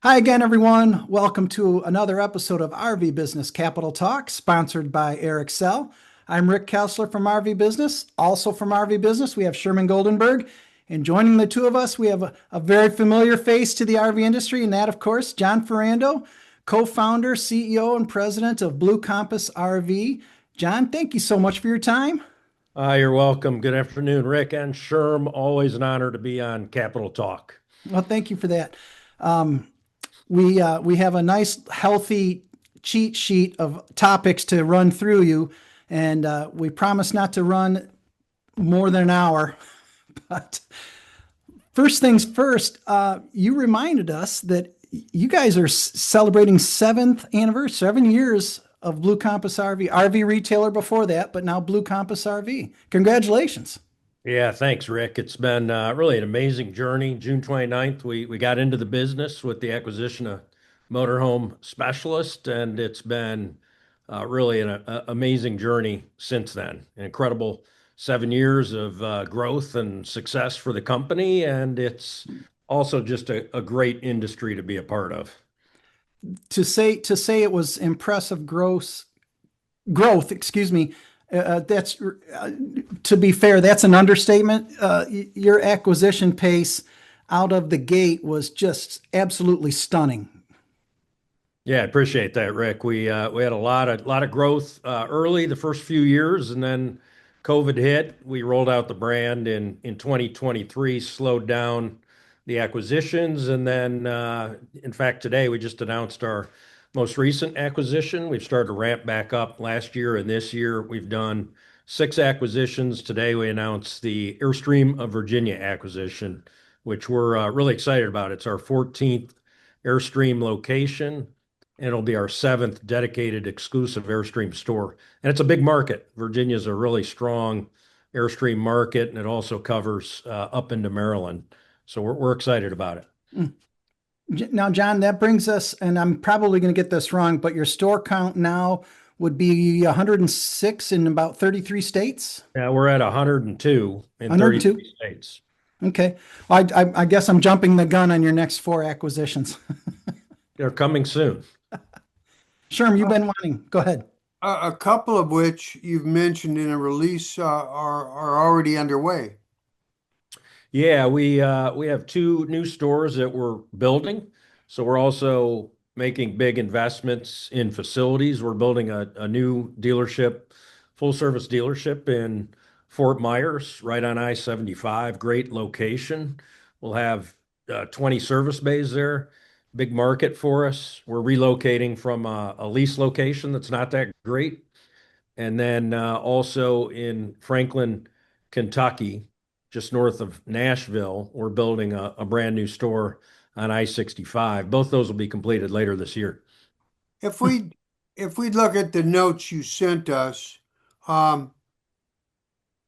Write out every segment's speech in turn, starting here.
Hi again, everyone. Welcome to another episode of RV Business Capital Talk, sponsored by Excel. I'm Rick Kessler from RV Business. Also from RV Business, we have Sherman Goldenberg. And joining the two of us, we have a very familiar face to the RV industry, and that, of course, Jon Ferrando, co-founder, CEO, and president of Blue Compass RV. Jon, thank you so much for your time. You're welcome. Good afternoon, Rick and Sherm. Always an honor to be on Capital Talk. Well, thank you for that. Um, we have a nice, healthy cheat sheet of topics to run through you, and we promise not to run more than an hour. But first things first, you reminded us that you guys are celebrating seventh anniversary, 7 years of Blue Compass RV retailer before that, but now Blue Compass RV. Congratulations. Yeah, thanks, Rick. It's been really an amazing journey. June 29th, we got into the business with the acquisition of Motorhome Specialist, and it's been really an amazing journey since then. An incredible 7 years of growth and success for the company, and it's also just a great industry to be a part of. To say it was impressive growth, excuse me. That's To be fair, that's an understatement. Your acquisition pace out of the gate was just absolutely stunning. Yeah, I appreciate that, Rick. We had a lot of growth early the first few years, and then COVID hit. We rolled out the brand in 2023, slowed down the acquisitions, and then in fact today we just announced our most recent acquisition. We've started to ramp back up last year, and this year we've done six acquisitions. Today we announced the Airstream of Virginia acquisition, which we're really excited about. It's our 14th Airstream location, and it'll be our seventh dedicated exclusive Airstream store. And it's a big market. Virginia is a really strong Airstream market, and it also covers up into Maryland. So we're excited about it. Mm. Now, Jon, that brings us, and I'm probably going to get this wrong, but your store count now would be 106 in about 33 states? Yeah, we're at 102 in 102? 33 states. Okay. Well, I guess I'm jumping the gun on your next four acquisitions. They're coming soon. Sherm, you've been wanting. Go ahead. A couple of which you've mentioned in a release are already underway. Yeah, we have two new stores that we're building. So we're also making big investments in facilities. We're building a new dealership, full service dealership in Fort Myers, right on I-75. Great location. We'll have 20 service bays there. Big market for us. We're relocating from a lease location that's not that great. And then also in Franklin, Kentucky, just north of Nashville, we're building a brand new store on I-65. Both those will be completed later this year. If we look at the notes you sent us,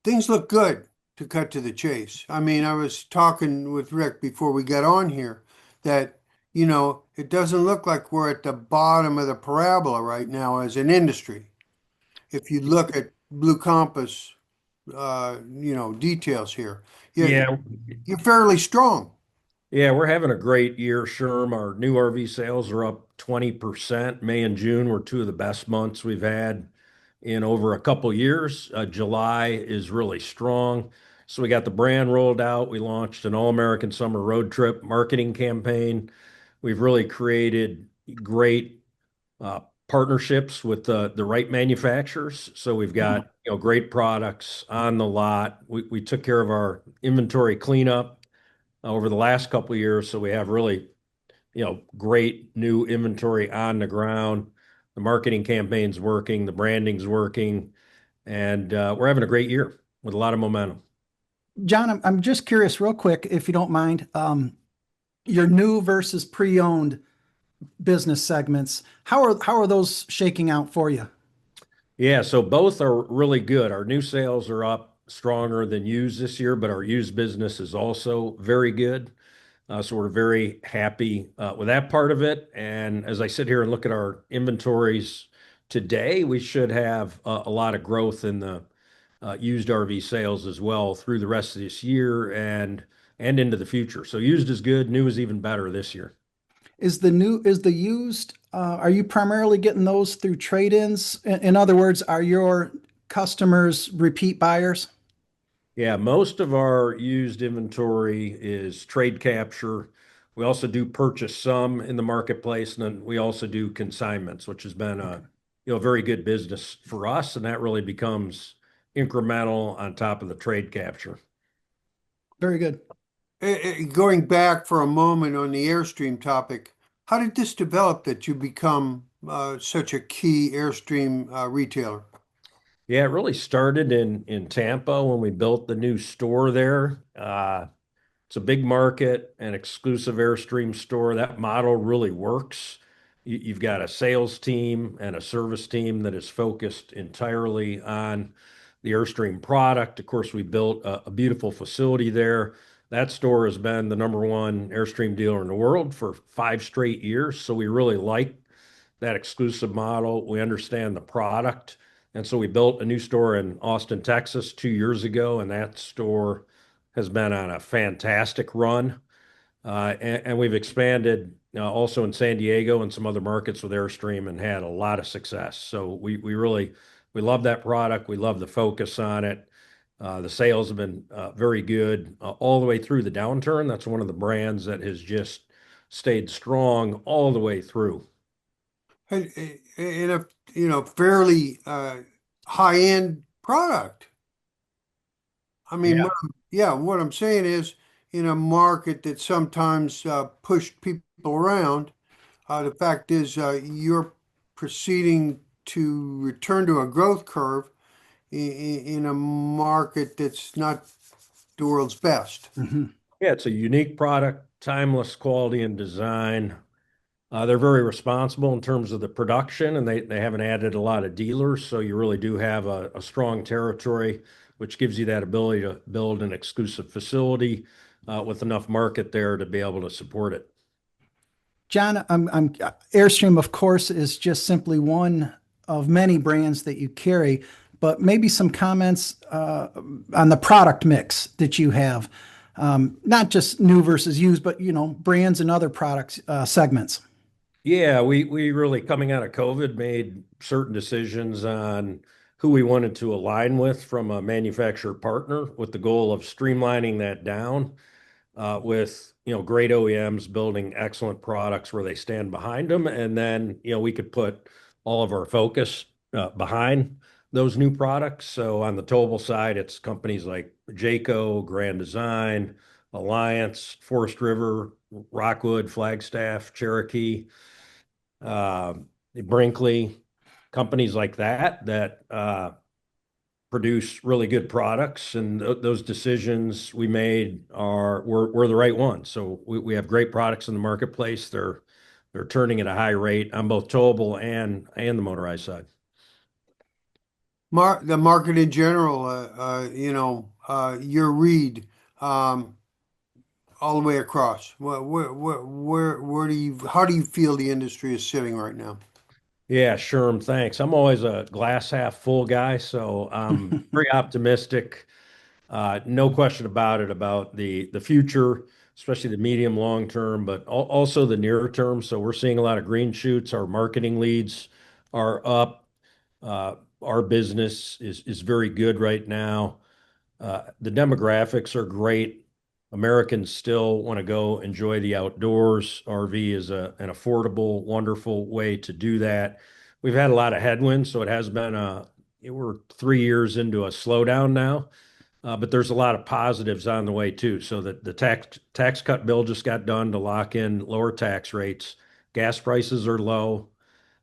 things look good, to cut to the chase. I mean, I was talking with Rick before we got on here that, it doesn't look like we're at the bottom of the parabola right now as an industry. If you look at Blue Compass, details here, Yeah, you're fairly strong. yeah, we're having a great year, Sherm. Our new RV sales are up 20%. May and June were two of the best months we've had in over a couple years. July is really strong. So we got the brand rolled out. We launched an all-American summer road trip marketing campaign. We've really created great partnerships with the right manufacturers. So we've got great products on the lot. We took care of our inventory cleanup over the last couple of years, so we have really great new inventory on the ground. The marketing campaign's working, the branding's working, and we're having a great year with a lot of momentum. Jon, I'm just curious, real quick, if you don't mind, your new versus pre-owned business segments. How are those shaking out for you? Yeah, so both are really good. Our new sales are up stronger than used this year, but our used business is also very good. So we're very happy with that part of it. And as I sit here and look at our inventories today, we should have a lot of growth in the used RV sales as well through the rest of this year and into the future. So used is good, new is even better this year. Is the used, are you primarily getting those through trade-ins? In other words, are your customers repeat buyers? Yeah, most of our used inventory is trade capture. We also do purchase some in the marketplace, and then we also do consignments, which has been Okay. a very good business for us, and that really becomes incremental on top of the trade capture. Very good. Going back for a moment on the Airstream topic, how did this develop that you become such a key Airstream retailer? Yeah, it really started in Tampa when we built the new store there. It's a big market, an exclusive Airstream store. That model really works. You've got a sales team and a service team that is focused entirely on the Airstream product. Of course, we built a beautiful facility there. That store has been the number one Airstream dealer in the world for 5 straight years. So we really like that exclusive model. We understand the product. And so we built a new store in Austin, Texas 2 years ago, and that store has been on a fantastic run. And we've expanded also in San Diego and some other markets with Airstream and had a lot of success. So we love that product. We love the focus on it. The sales have been very good all the way through the downturn. That's one of the brands that has just stayed strong all the way through. In a fairly high-end product. I mean, Yeah. yeah, what I'm saying is in a market that sometimes pushed people around, the fact is you're proceeding to return to a growth curve in a market that's not the world's best. Mhm. Yeah, it's a unique product, timeless quality and design. They're very responsible in terms of the production, and they haven't added a lot of dealers. So you really do have a strong territory, which gives you that ability to build an exclusive facility with enough market there to be able to support it. John, Airstream, of course, is just simply one of many brands that you carry, but maybe some comments on the product mix that you have, not just new versus used, but brands and other products segments. Yeah, we really coming out of COVID made certain decisions on who we wanted to align with from a manufacturer partner with the goal of streamlining that down with great OEMs building excellent products where they stand behind them, and then we could put all of our focus behind those new products. So on the towable side, it's companies like Jayco, Grand Design, Alliance, Forest River, Rockwood, Flagstaff, Cherokee, uh, Brinkley, companies like that produce really good products, and those decisions we made were the right ones. So we have great products in the marketplace. They're turning at a high rate on both towable and the motorized side. The market in general, your read all the way across. Where do how do you feel the industry is sitting right now? Yeah, Sherm, thanks. I'm always a glass half full guy, so I'm very optimistic. No question about it about the future, especially the medium long term, but also the nearer term. So we're seeing a lot of green shoots. Our marketing leads are up. Our business is very good right now. The demographics are great. Americans still want to go enjoy the outdoors. RV is an affordable, wonderful way to do that. We've had a lot of headwinds, so it has been we're 3 years into a slowdown now, but there's a lot of positives on the way too. So that the tax cut bill just got done to lock in lower tax rates. Gas prices are low.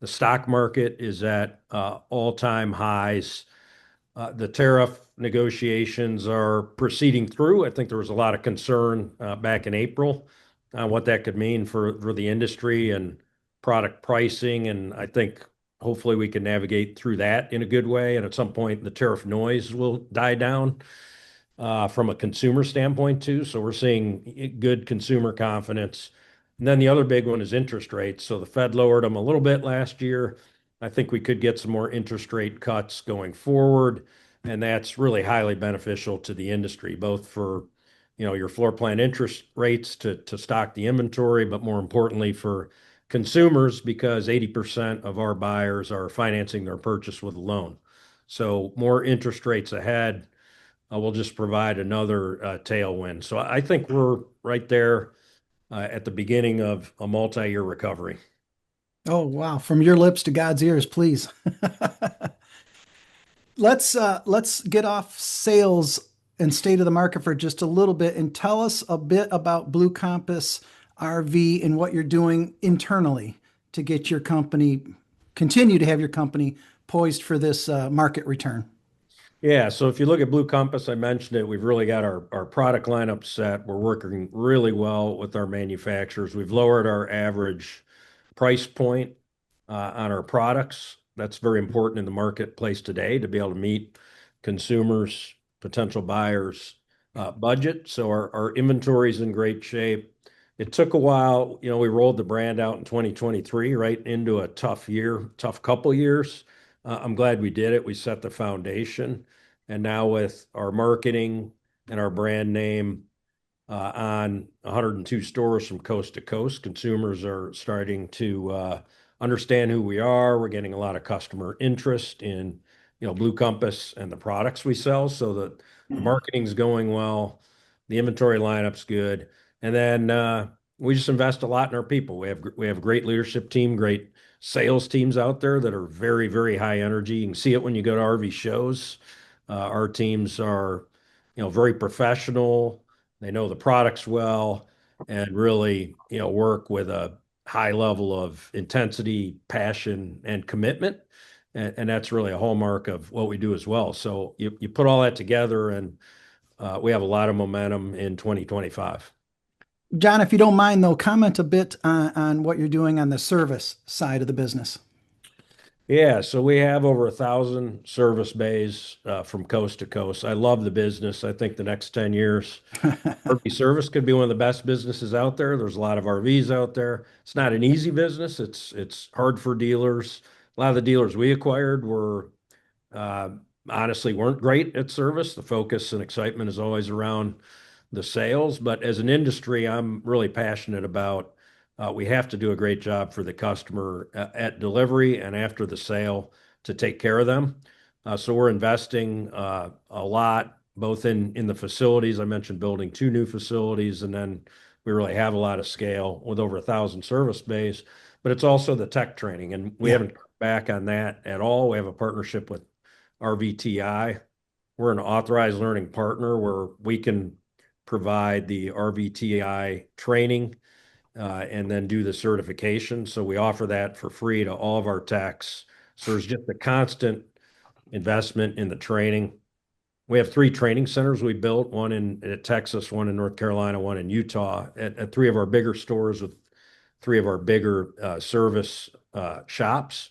The stock market is at all-time highs. The tariff negotiations are proceeding through. I think there was a lot of concern back in April on what that could mean for the industry and product pricing. And I think hopefully we can navigate through that in a good way. And at some point, the tariff noise will die down from a consumer standpoint too. So we're seeing good consumer confidence. And then the other big one is interest rates. So the Fed lowered them a little bit last year. I think we could get some more interest rate cuts going forward, and that's really highly beneficial to the industry, both for your floor plan interest rates to stock the inventory, but more importantly for consumers, because 80% of our buyers are financing their purchase with a loan. So more interest rates ahead will just provide another tailwind. So I think we're right there at the beginning of a multi-year recovery. Oh, wow. From your lips to God's ears, please. Let's get off sales and state of the market for just a little bit and tell us a bit about Blue Compass RV and what you're doing internally to get your company, continue to have your company poised for this market return. Yeah, so if you look at Blue Compass, I mentioned it, we've really got our product lineup set. We're working really well with our manufacturers. We've lowered our average price point on our products. That's very important in the marketplace today to be able to meet consumers, potential buyers' budget. So our inventory is in great shape. It took a while. We rolled the brand out in 2023, right into a tough year, tough couple years. I'm glad we did it. We set the foundation. And now with our marketing and our brand name on 102 stores from coast to coast, consumers are starting to understand who we are. We're getting a lot of customer interest in, Blue Compass and the products we sell, so that the marketing's going well, the inventory lineup's good, and then we just invest a lot in our people. We have a great leadership team, great sales teams out there that are very, very high energy. You can see it when you go to RV shows. Our teams are, very professional. They know the products well and really, work with a high level of intensity, passion, and commitment. And that's really a hallmark of what we do as well. So you put all that together, and we have a lot of momentum in 2025. John, if you don't mind, though, comment a bit on what you're doing on the service side of the business. Yeah, so we have over 1,000 service bays from coast to coast. I love the business. I think the next 10 years, RV service could be one of the best businesses out there. There's a lot of RVs out there. It's not an easy business. It's hard for dealers. A lot of the dealers we acquired were uh, honestly weren't great at service. The focus and excitement is always around the sales. But as an industry, I'm really passionate about we have to do a great job for the customer at delivery and after the sale to take care of them. So we're investing a lot, both in the facilities. I mentioned building 2 new facilities, and then we really have a lot of scale with over 1,000 service bays. But it's also the tech training, and we Yeah. haven't cut back on that at all. We have a partnership with RVTI. We're an authorized learning partner where we can provide the RVTI training and then do the certification. So we offer that for free to all of our techs. So there's just a constant investment in the training. We have 3 training centers we built, one in Texas, one in North Carolina, one in Utah, at 3 of our bigger stores with 3 of our bigger service shops.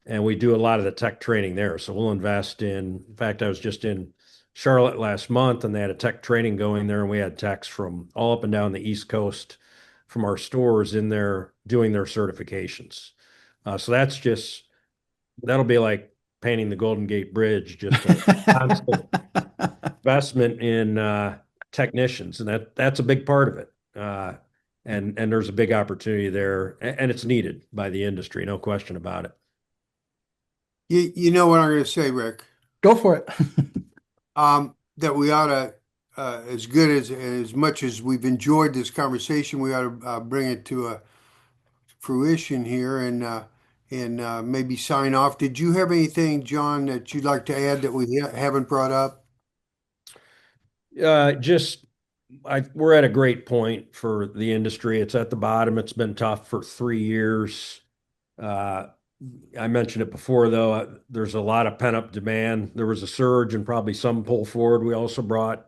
And we do a lot of the tech training there. So we'll invest in fact, I was just in Charlotte last month, and they had a tech training going there, and we had techs from all up and down the East Coast from our stores in there doing their certifications. So that'll be like painting the Golden Gate Bridge, just a constant investment in technicians, and that's a big part of it. And there's a big opportunity there, and it's needed by the industry, no question about it. You know what I'm going to say, Rick? Go for it. That we ought to, as much as we've enjoyed this conversation, we ought to bring it to a fruition here and maybe sign off. Did you have anything, John, that you'd like to add that we haven't brought up? Just we're at a great point for the industry. It's at the bottom. It's been tough for 3 years. Uh, I mentioned it before, though. There's a lot of pent-up demand. There was a surge and probably some pull forward. We also brought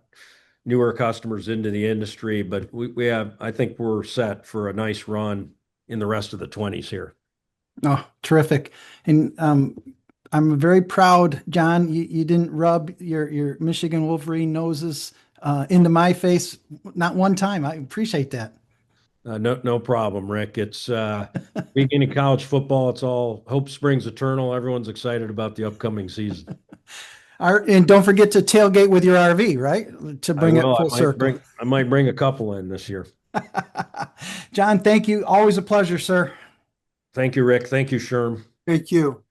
newer customers into the industry, but I think we're set for a nice run in the rest of the 20s here. Oh, terrific. And I'm very proud, John, you didn't rub your Michigan Wolverine noses into my face, not one time. I appreciate that. No problem, Rick. It's beginning of college football. It's all hope springs eternal. Everyone's excited about the upcoming season. And don't forget to tailgate with your RV, right? To bring it I full might circle. I might bring a couple in this year. John, thank you. Always a pleasure, sir. Thank you, Rick. Thank you, Sherm. Thank you.